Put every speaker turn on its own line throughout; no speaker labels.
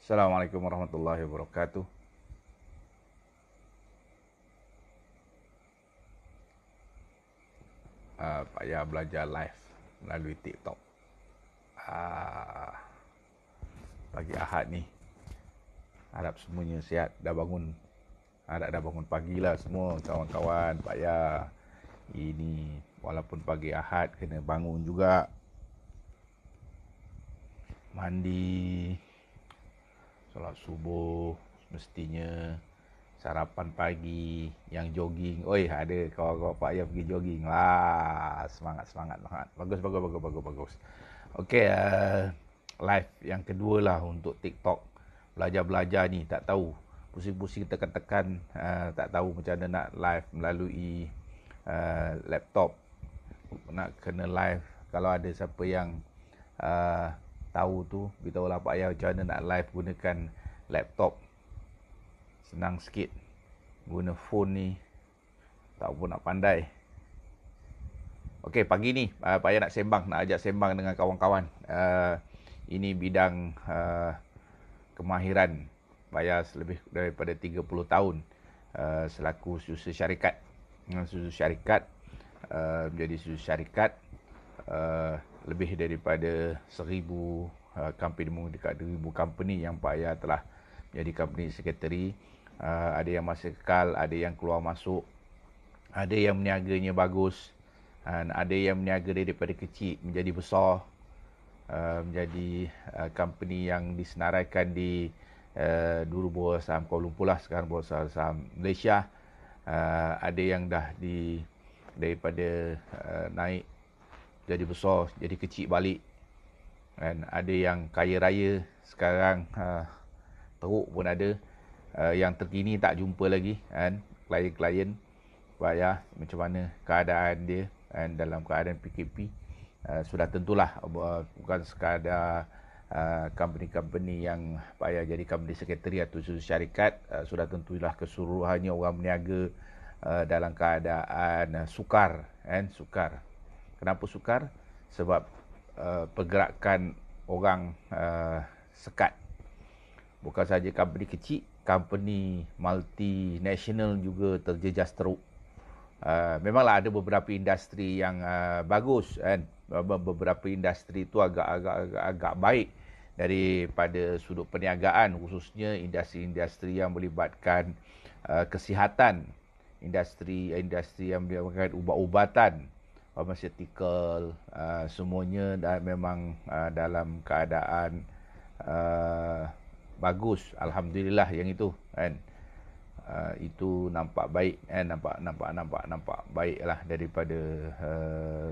Assalamualaikum warahmatullahi wabarakatuh. Payah belajar live melalui TikTok. Ah, Pagi Ahad ni, harap semuanya sihat, dah bangun. Harap dah bangun pagi lah semua kawan-kawan. Payah ini walaupun pagi Ahad kena bangun juga. Mandi, solat subuh mestinya, sarapan pagi, yang jogging. Oi, ada kawan-kawan Pak Ayah pergi jogging. Wah, semangat, semangat, semangat. Bagus, bagus, bagus, bagus, bagus. Okey, live yang kedua lah untuk TikTok. Belajar-belajar ni, tak tahu. Pusing-pusing tekan-tekan, tak tahu macam mana nak live melalui laptop. Nak kena live. Kalau ada siapa yang tahu tu, beritahulah Pak Ayah macam mana nak live gunakan laptop. Senang sikit. Guna phone ni tak pun nak pandai. Okey, pagi ni Pak Ayah nak sembang, nak ajak sembang dengan kawan-kawan. Ini bidang kemahiran Pak Ayah lebih daripada 30 tahun selaku setiausaha syarikat. Setiausaha syarikat, menjadi setiausaha syarikat, lebih daripada 1,000 company, dekat 2,000 company yang Pak Ayah telah menjadi company secretary. Ada yang masih kekal, ada yang keluar masuk, ada yang meniaganya bagus, ada yang meniaga daripada kecil menjadi besar, menjadi company yang disenaraikan di dulu Bursa Saham Kuala Lumpur lah, sekarang Bursa Saham Malaysia. Ada yang dah daripada naik jadi besar, jadi kecil balik. Dan ada yang kaya raya sekarang, teruk pun ada. Yang terkini tak jumpa lagi kan, klien-klien Pak Ayah macam mana keadaan dia kan, dalam keadaan PKP. Sudah tentulah bukan sekadar company-company yang Pak Ayah jadi company secretary atau syarikat, sudah tentulah keseluruhannya orang berniaga dalam keadaan sukar kan, sukar. Kenapa sukar? Sebab pergerakan orang sekat. Bukan saja company kecil, company multinational juga terjejas teruk. Memanglah ada beberapa industri yang bagus kan. Beberapa industri itu agak baik daripada sudut perniagaan, khususnya industri-industri yang melibatkan kesihatan, industri yang melibatkan ubat-ubatan, pharmaceutical, semuanya dan memang dalam keadaan bagus, alhamdulillah yang itu kan. Itu nampak baik kan, nampak baiklah daripada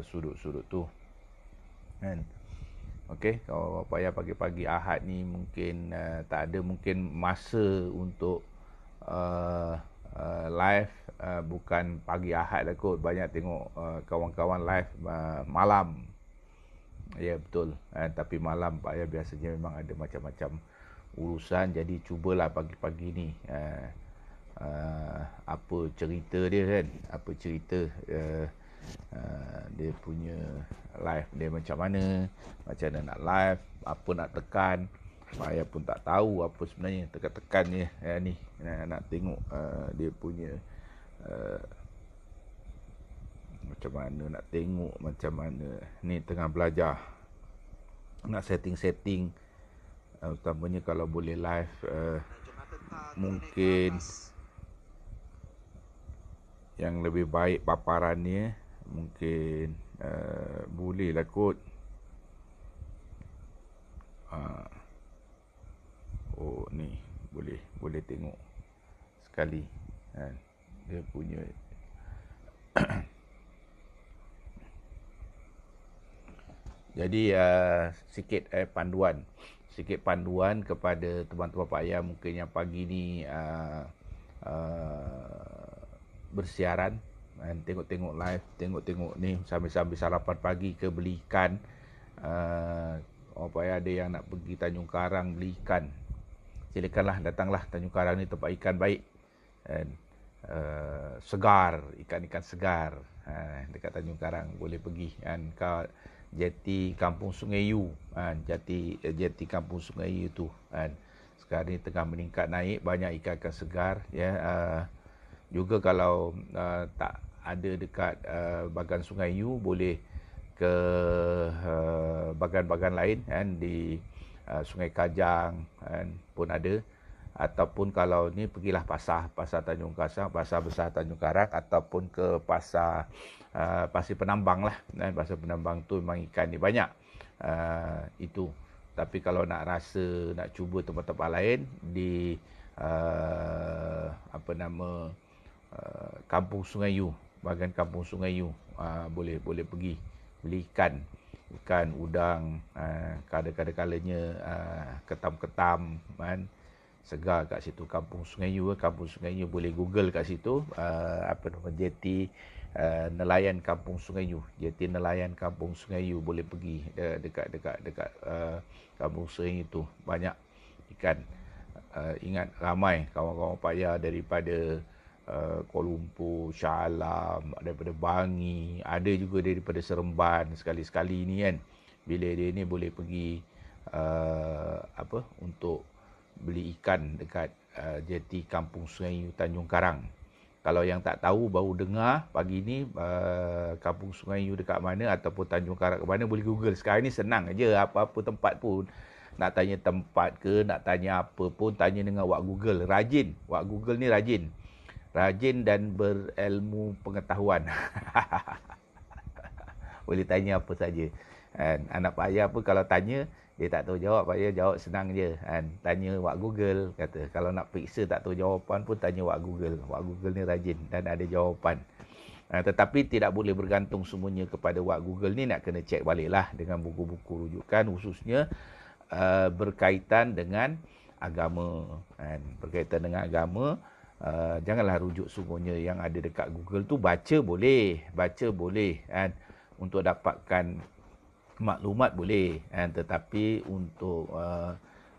sudut-sudut tu kan. Okey, kalau Pak Ayah pagi-pagi Ahad ni mungkin tak ada mungkin masa untuk live, bukan pagi Ahad lah kot. Banyak tengok kawan-kawan live malam. Ya betul, tapi malam Pak Ayah biasanya memang ada macam-macam urusan, jadi cubalah pagi-pagi ni apa cerita dia kan, apa cerita dia punya live dia macam mana nak live, apa nak tekan. Saya pun tak tahu apa sebenarnya tekan-tekan ni ni nak tengok dia punya macam mana, nak tengok macam mana. Ni tengah belajar nak setting-setting, utamanya kalau boleh live, mungkin yang lebih baik paparannya mungkin boleh lah kot. Oh ni boleh tengok sekali kan, dia punya jadi sikit panduan kepada teman-teman Pak Ayah mungkin yang pagi ni bersiaran dan tengok-tengok live, tengok-tengok ni sambil-sambil sarapan pagi ke beli ikan. Pak Ayah ada yang nak pergi Tanjung Karang beli ikan, silakanlah, datanglah Tanjung Karang ni, tempat ikan baik dan segar, ikan-ikan segar. Dekat Tanjung Karang boleh pergi kan, jeti Kampung Sungai Yu kan, jeti Kampung Sungai Yu tu kan. sekarang ni tengah meningkat naik, banyak ikan-ikan segar ya. Juga kalau tak ada dekat bagan Sungai Yu, boleh ke bagan-bagan lain kan, di Sungai Kajang kan, pun ada. Ataupun kalau ni pergilah pasar Tanjung Kasang, pasar besar Tanjung Karang, ataupun ke pasar Pasir Penambang lah kan. Pasir Penambang tu memang ikan ni banyak. Itu. Tapi kalau nak rasa, nak cuba tempat-tempat lain di Kampung Sungai Yu, bahagian Kampung Sungai Yu, boleh pergi beli ikan udang, kadang-kadang-kalanya ketam-ketam kan, segar kat situ. Kampung Sungai Yu boleh Google kat situ, jeti nelayan Kampung Sungai Yu, jeti nelayan Kampung Sungai Yu, boleh pergi dekat Kampung Sungai Yu tu, banyak ikan. Ingat, ramai kawan-kawan payah daripada Kuala Lumpur, Shah Alam, daripada Bangi, ada juga daripada Seremban sekali-sekali ni kan. Bila dia ni boleh pergi untuk beli ikan dekat jeti Kampung Sungai Yu Tanjung Karang. Kalau yang tak tahu, baru dengar pagi ni Kampung Sungai Yu dekat mana ataupun Tanjung Karang ke mana, boleh Google. Sekarang ni senang aja, apa-apa tempat pun. Nak tanya tempat ke, nak tanya apa pun, tanya dengan Wak Google. Rajin, Wak Google ni rajin. Rajin dan berilmu pengetahuan. Boleh tanya apa saja. Anak Pak Ayah pun kalau tanya, dia tak tahu jawab, Pak Ayah jawab senang je. Tanya Wak Google, kata. Kalau nak periksa tak tahu jawapan pun, tanya Wak Google. Wak Google ni rajin dan ada jawapan. Tetapi tidak boleh bergantung semuanya kepada Wak Google ni, nak kena cek baliklah dengan buku-buku rujukan, khususnya berkaitan dengan agama. Berkaitan dengan agama, janganlah rujuk semuanya yang ada dekat Google tu. Baca boleh kan, untuk dapatkan maklumat boleh, tetapi untuk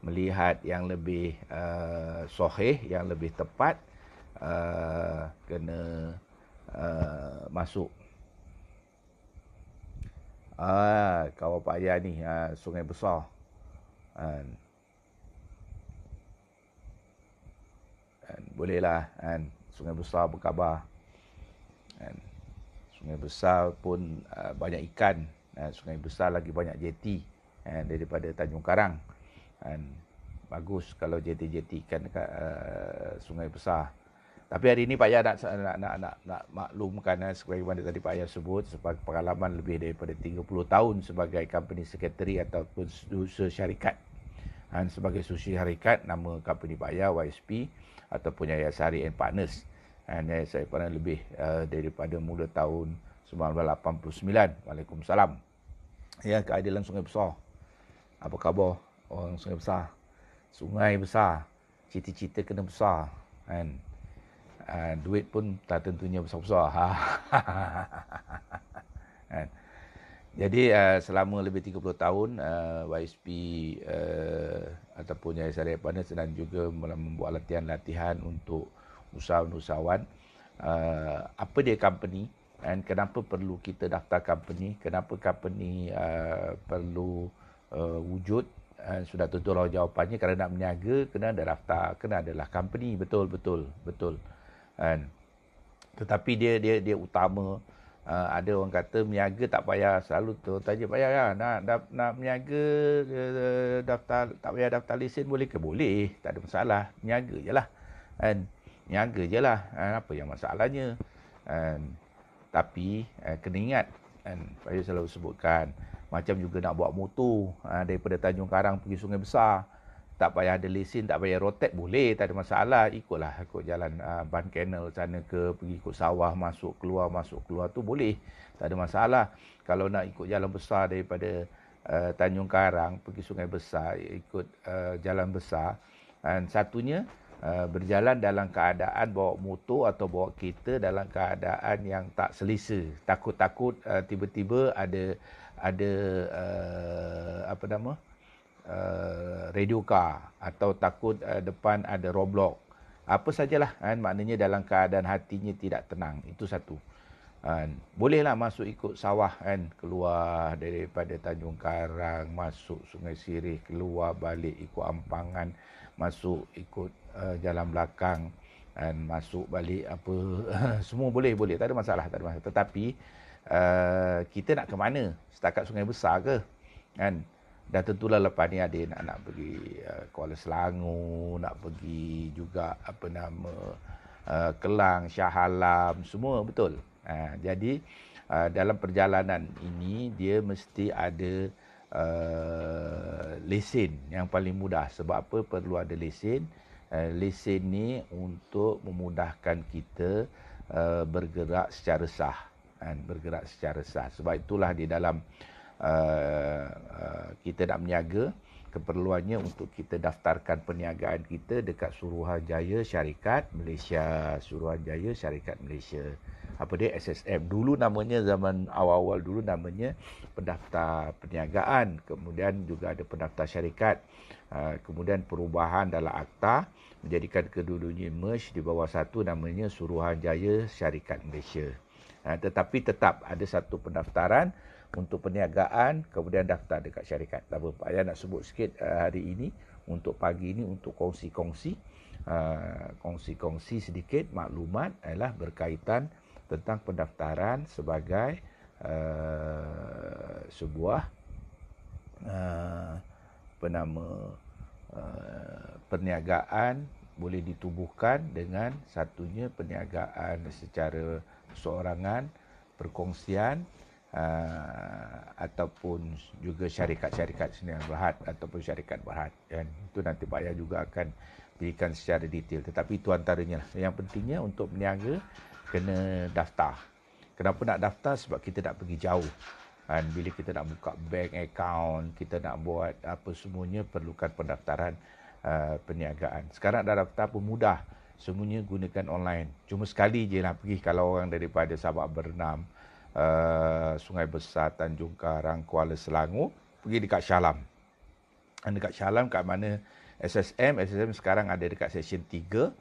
melihat yang lebih sahih, yang lebih tepat, kena masuk kawan Pak Ayah ni, Sungai Besar. Bolehlah Sungai Besar berkhabar. Sungai Besar pun banyak ikan. Sungai Besar lagi banyak jeti daripada Tanjung Karang. Bagus kalau jeti-jeti ikan dekat Sungai Besar. Tapi hari ini Pak Ayah nak maklumkan, sebagaimana tadi Pak Ayah sebut, sebagai pengalaman lebih daripada 30 tahun sebagai company secretary ataupun usaha syarikat. Sebagai usaha syarikat, nama company Pak Ayah YSP ataupun Yayasan Sari and Partners. Yayasan Partners lebih daripada mula tahun 1989. Waalaikumsalam. Ya, keadilan Sungai Besar. Apa khabar orang Sungai Besar? Sungai besar, cita-cita kena besar kan. Duit pun tak tentunya besar-besar. Jadi selama lebih 30 tahun YSP ataupun Yayasan Sari Partners sedang juga membuat latihan-latihan untuk usahawan-usahawan. Apa dia company dan kenapa perlu kita daftar company, kenapa company perlu wujud. Sudah tentulah jawapannya, kerana nak berniaga kena ada daftar, kena adalah company. Betul. Tetapi dia utama. Ada orang kata berniaga tak payah, selalu tanya Pak Ayah, nak berniaga tak payah daftar lesen boleh ke? Boleh, tak ada masalah. Berniaga je lah. Berniaga je lah. Apa yang masalahnya? Tapi kena ingat, Pak Ayah selalu sebutkan, macam juga nak bawa motor daripada Tanjung Karang pergi Sungai Besar, tak payah ada lesen, tak payah rotek, boleh, tak ada masalah. Ikut jalan Ban Canal sana ke, pergi ikut sawah, masuk keluar tu boleh, tak ada masalah. Kalau nak ikut jalan besar daripada Tanjung Karang pergi Sungai Besar, ikut jalan besar, dan satunya berjalan dalam keadaan bawa motor atau bawa kereta dalam keadaan yang tak selesa. Takut-takut tiba-tiba ada radio car, atau takut depan ada roadblock. Apa sajalah maknanya dalam keadaan hatinya tidak tenang. Itu satu. Bolehlah masuk ikut sawah keluar daripada Tanjung Karang, masuk Sungai Sirih, keluar balik ikut Ampangan, masuk ikut jalan belakang dan masuk balik apa semua boleh, tak ada masalah. Tetapi kita nak ke mana? Setakat Sungai Besar ke? Kan? Dan tentulah lepas ni ada nak pergi Kuala Selangor, nak pergi juga Kelang, Shah Alam, semua betul. Jadi dalam perjalanan ini dia mesti ada lesen yang paling mudah. Sebab apa perlu ada lesen? Lesen ni untuk memudahkan kita bergerak secara sah. Bergerak secara sah. Sebab itulah di dalam kita nak berniaga, keperluannya untuk kita daftarkan perniagaan kita dekat Suruhanjaya Syarikat Malaysia. Suruhanjaya Syarikat Malaysia. Apa dia? SSM. Dulu namanya, zaman awal-awal dulu namanya pendaftar perniagaan. Kemudian juga ada pendaftar syarikat. Kemudian perubahan dalam akta menjadikan kedua-duanya merge di bawah satu, namanya Suruhanjaya Syarikat Malaysia. Tetapi tetap ada satu pendaftaran untuk perniagaan, kemudian daftar dekat syarikat. Tak apa, Pak Ayah nak sebut sikit hari ini, untuk pagi ini, untuk kongsi-kongsi sedikit maklumat adalah berkaitan tentang pendaftaran sebagai sebuah perniagaan boleh ditubuhkan dengan satunya perniagaan secara perseorangan, perkongsian, ataupun juga syarikat-syarikat sendirian berhad ataupun syarikat berhad. Dan itu nanti Pak Ayah juga akan berikan secara detail. Tetapi itu antaranya lah. Yang pentingnya untuk berniaga kena daftar. Kenapa nak daftar? Sebab kita nak pergi jauh. Dan bila kita nak buka bank account, kita nak buat apa semuanya, perlukan pendaftaran perniagaan. Sekarang dah daftar pun mudah. Semuanya gunakan online. Cuma sekali je lah pergi, kalau orang daripada Sabak Bernam, Sungai Besar, Tanjung Karang, Kuala Selangor, pergi dekat Shah Alam. Dekat Shah Alam kat mana SSM sekarang ada dekat Seksyen 3.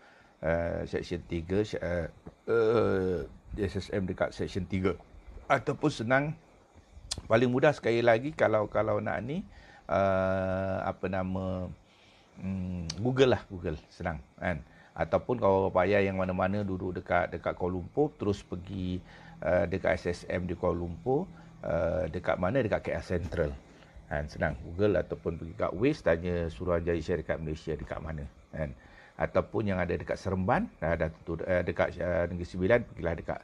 SSM dekat Seksyen 3. Ataupun senang, paling mudah sekali lagi kalau nak ni Google lah, Google senang kan. Ataupun kalau Pak Ayah yang mana-mana duduk dekat Kuala Lumpur, terus pergi dekat SSM di Kuala Lumpur, dekat mana? Dekat KL Central. Senang Google, ataupun pergi kat Waze, tanya Suruhanjaya Syarikat Malaysia dekat mana. Ataupun yang ada dekat Seremban, dekat Negeri Sembilan, pergilah dekat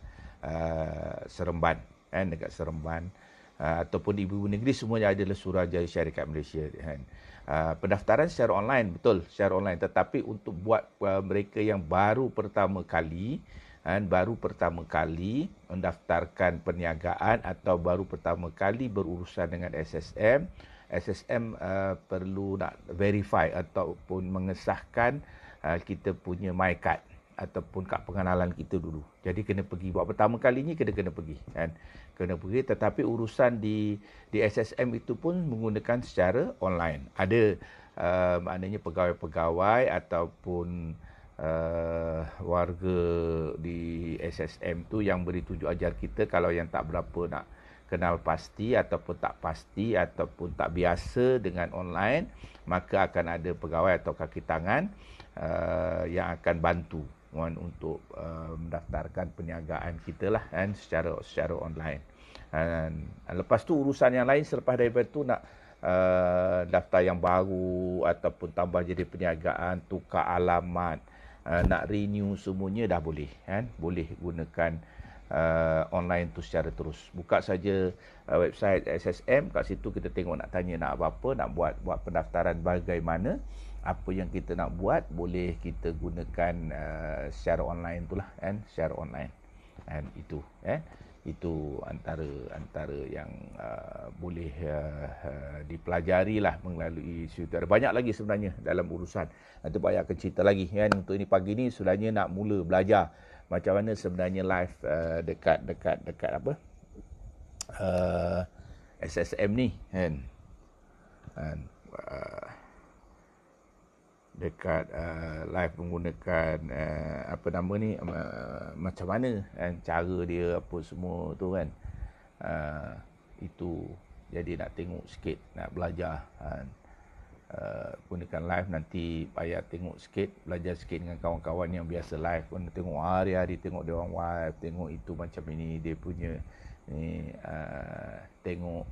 Seremban. Dekat Seremban. Ataupun ibu-ibu negeri, semuanya adalah Suruhanjaya Syarikat Malaysia. Pendaftaran secara online, betul, secara online. Tetapi untuk buat mereka yang baru pertama kali mendaftarkan perniagaan atau baru pertama kali berurusan dengan SSM perlu nak verify ataupun mengesahkan kita punya MyCard ataupun kad pengenalan kita dulu. Jadi kena pergi buat pertama kalinya, kena pergi kan. Kena pergi, tetapi urusan di SSM itu pun menggunakan secara online. Ada maknanya pegawai-pegawai ataupun warga di SSM tu yang beri tunjuk ajar kita. Kalau yang tak berapa nak kenal pasti ataupun tak pasti ataupun tak biasa dengan online, maka akan ada pegawai atau kaki tangan yang akan bantu untuk mendaftarkan perniagaan kita lah kan, secara online. Lepas tu urusan yang lain selepas daripada tu, nak daftar yang baru ataupun tambah jadi perniagaan, tukar alamat, nak renew, semuanya dah boleh kan. Boleh gunakan online tu secara terus. Buka saja website SSM, kat situ kita tengok nak tanya nak apa-apa, nak buat pendaftaran bagaimana, apa yang kita nak buat, boleh kita gunakan secara online itulah kan, secara online. Dan itu antara yang boleh dipelajari lah melalui situ. Ada banyak lagi sebenarnya dalam urusan. Nanti Pak Ayah akan cerita lagi kan. Untuk ini pagi ni sebenarnya nak mula belajar macam mana sebenarnya live dekat apa SSM ni kan. Dekat live menggunakan macam mana kan, cara dia apa semua tu kan. Itu jadi nak tengok sikit, nak belajar kan. gunakan live. Nanti payah tengok sikit, belajar sikit dengan kawan-kawan yang biasa live pun, tengok hari-hari, tengok dia orang live, tengok itu macam ini dia punya ni, tengok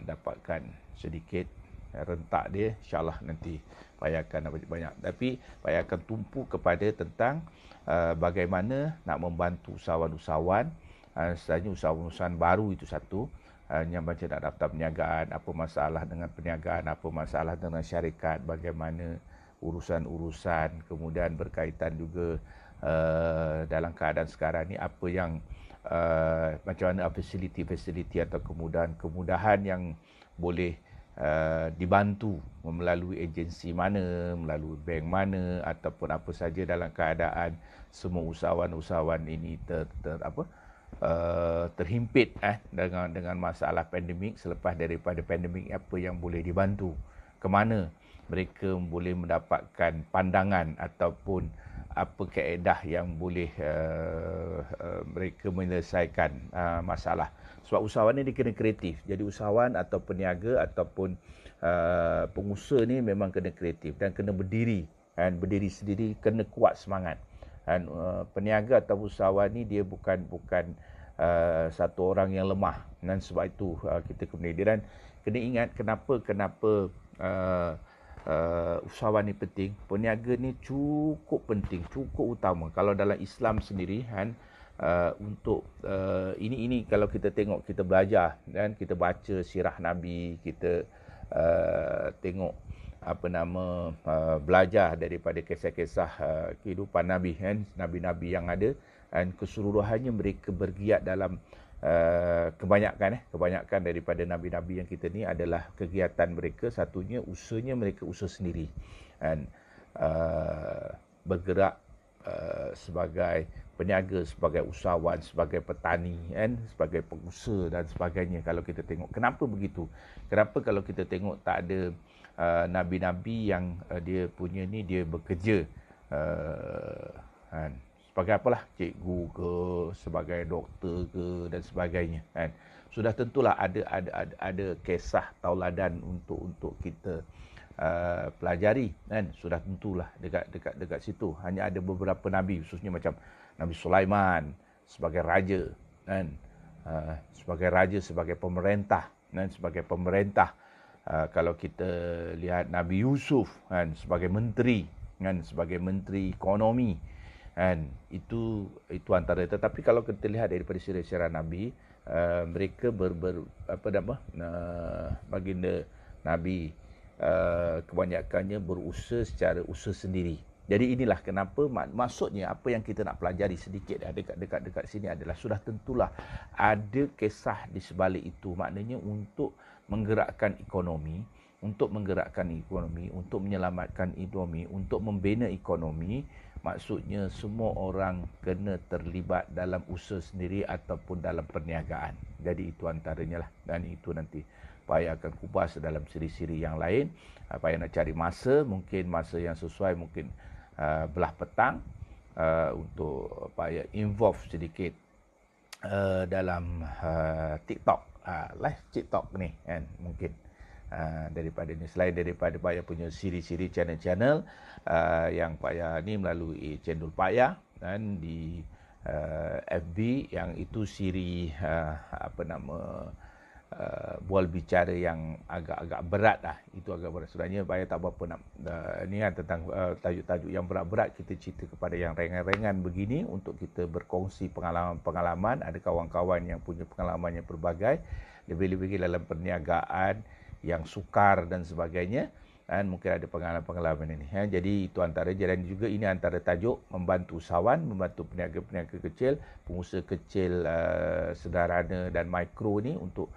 dapatkan sedikit rentak dia, insyaAllah nanti payah akan dapat banyak. Tapi payah akan tumpu kepada tentang bagaimana nak membantu usahawan-usahawan, sebenarnya usahawan-usahawan baru itu satu, yang macam nak daftar perniagaan, apa masalah dengan perniagaan, apa masalah dengan syarikat, bagaimana urusan-urusan, kemudian berkaitan juga dalam keadaan sekarang ni apa yang macam mana fasiliti-fasiliti atau kemudahan-kemudahan yang boleh dibantu melalui agensi mana, melalui bank mana, ataupun apa saja dalam keadaan semua usahawan-usahawan ini terhimpit dengan masalah pandemik. Selepas daripada pandemik, apa yang boleh dibantu, ke mana mereka boleh mendapatkan pandangan ataupun apa kaedah yang boleh mereka menyelesaikan masalah. Sebab usahawan ni dia kena kreatif. Jadi usahawan atau peniaga ataupun pengusaha ni memang kena kreatif dan kena berdiri, kan, berdiri sendiri, kena kuat semangat. Dan peniaga atau usahawan ni dia bukan satu orang yang lemah. Dan sebab itu kita kemudian kena ingat kenapa usahawan ni penting. Peniaga ni cukup penting, cukup utama. Kalau dalam Islam sendiri, kan, untuk ini kalau kita tengok, kita belajar dan kita baca sirah Nabi, kita tengok belajar daripada kisah-kisah kehidupan Nabi, kan, nabi-nabi yang ada, dan keseluruhannya mereka bergiat dalam kebanyakan daripada nabi-nabi yang kita ni adalah kegiatan mereka, satunya usahanya mereka usaha sendiri, dan bergerak sebagai peniaga, sebagai usahawan, sebagai petani, kan, sebagai pengusaha dan sebagainya. Kalau kita tengok, kenapa begitu? Kenapa kalau kita tengok tak ada nabi-nabi yang dia punya ni, dia bekerja kan, sebagai apalah, cikgu ke, sebagai doktor ke dan sebagainya, kan. Sudah tentulah ada kisah tauladan untuk kita pelajari, kan. Sudah tentulah dekat situ. Hanya ada beberapa nabi, khususnya macam Nabi Sulaiman sebagai raja, kan, sebagai raja, sebagai pemerintah, dan sebagai pemerintah. Kalau kita lihat Nabi Yusuf, kan, sebagai menteri, kan, sebagai menteri ekonomi, kan, itu antara. Tetapi kalau kita lihat daripada sirah-sirah Nabi, mereka baginda Nabi kebanyakannya berusaha secara usaha sendiri. Jadi inilah kenapa, maksudnya apa yang kita nak pelajari sedikit dekat sini adalah sudah tentulah ada kisah di sebalik itu. Maknanya untuk menggerakkan ekonomi, untuk menyelamatkan ekonomi, untuk membina ekonomi, maksudnya semua orang kena terlibat dalam usaha sendiri ataupun dalam perniagaan. Jadi itu antaranya lah, dan itu nanti payah akan kupas dalam siri-siri yang lain. Payah nak cari masa, mungkin masa yang sesuai, mungkin belah petang, untuk payah involve sedikit dalam TikTok, live TikTok ni, kan, mungkin daripada ni, selain daripada payah punya siri-siri channel-channel yang payah ni melalui channel payah, dan di FB yang itu siri bual bicara yang agak-agak berat lah. Itu agak berat. Sebenarnya payah tak berapa nak ni kan, tentang tajuk-tajuk yang berat-berat. Kita cerita kepada yang ringan-ringan begini untuk kita berkongsi pengalaman-pengalaman. Ada kawan-kawan yang punya pengalaman yang berbagai, lebih-lebih dalam perniagaan yang sukar dan sebagainya, dan mungkin ada pengalaman-pengalaman ini. Jadi itu antara, dan juga ini antara tajuk membantu usahawan, membantu peniaga-peniaga kecil, pengusaha kecil, sederhana dan mikro ni, untuk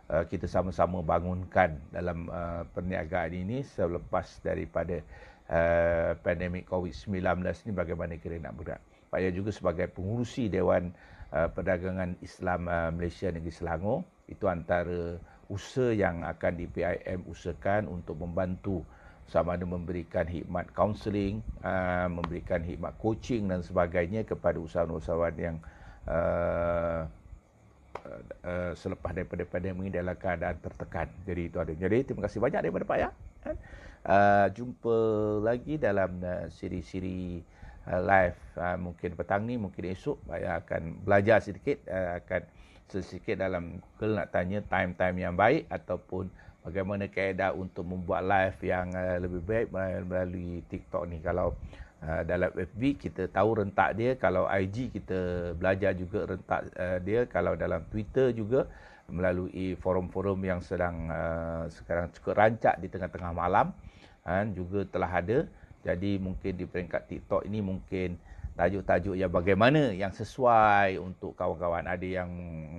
kita sama-sama bangunkan dalam perniagaan ini selepas daripada pandemik COVID-19 ni, bagaimana kira nak bergerak. Payah juga sebagai pengurusi Dewan Perdagangan Islam Malaysia Negeri Selangor, itu antara usaha yang akan di PIM usahakan untuk membantu, sama ada memberikan khidmat kaunseling, memberikan khidmat coaching dan sebagainya kepada usahawan-usahawan yang selepas daripada pandemik dalam keadaan tertekan. Jadi itu ada. Jadi terima kasih banyak daripada Pak Ya. kan. Jumpa lagi dalam siri-siri live mungkin petang ni, mungkin esok. Saya akan belajar sedikit, akan sedikit dalam Google nak tanya time-time yang baik ataupun bagaimana kaedah untuk membuat live yang lebih baik melalui TikTok ni. Kalau dalam FB kita tahu rentak dia, kalau IG kita belajar juga rentak dia, kalau dalam Twitter juga melalui forum-forum yang sekarang cukup rancak di tengah-tengah malam juga telah ada. Jadi mungkin di peringkat TikTok ini mungkin tajuk-tajuk yang bagaimana yang sesuai untuk kawan-kawan. Ada yang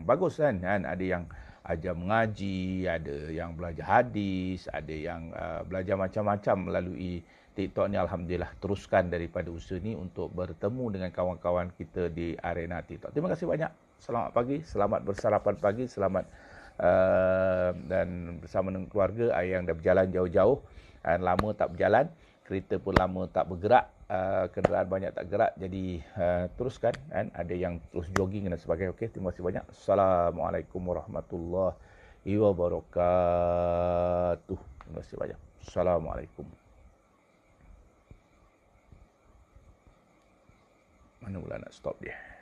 bagus kan, ada yang ajar mengaji, ada yang belajar hadis, ada yang belajar macam-macam melalui TikTok ni. Alhamdulillah, teruskan daripada usaha ni untuk bertemu dengan kawan-kawan kita di arena TikTok. Terima kasih banyak. Selamat pagi, selamat bersarapan pagi, selamat dan bersama dengan keluarga. Yang dah berjalan jauh-jauh, lama tak berjalan, kereta pun lama tak bergerak, kenderaan banyak tak gerak, jadi teruskan kan. Ada yang terus jogging dan sebagainya. Okey, terima kasih banyak. Assalamualaikum warahmatullahi wabarakatuh. Terima kasih banyak. Assalamualaikum. Mana pula nak stop dia?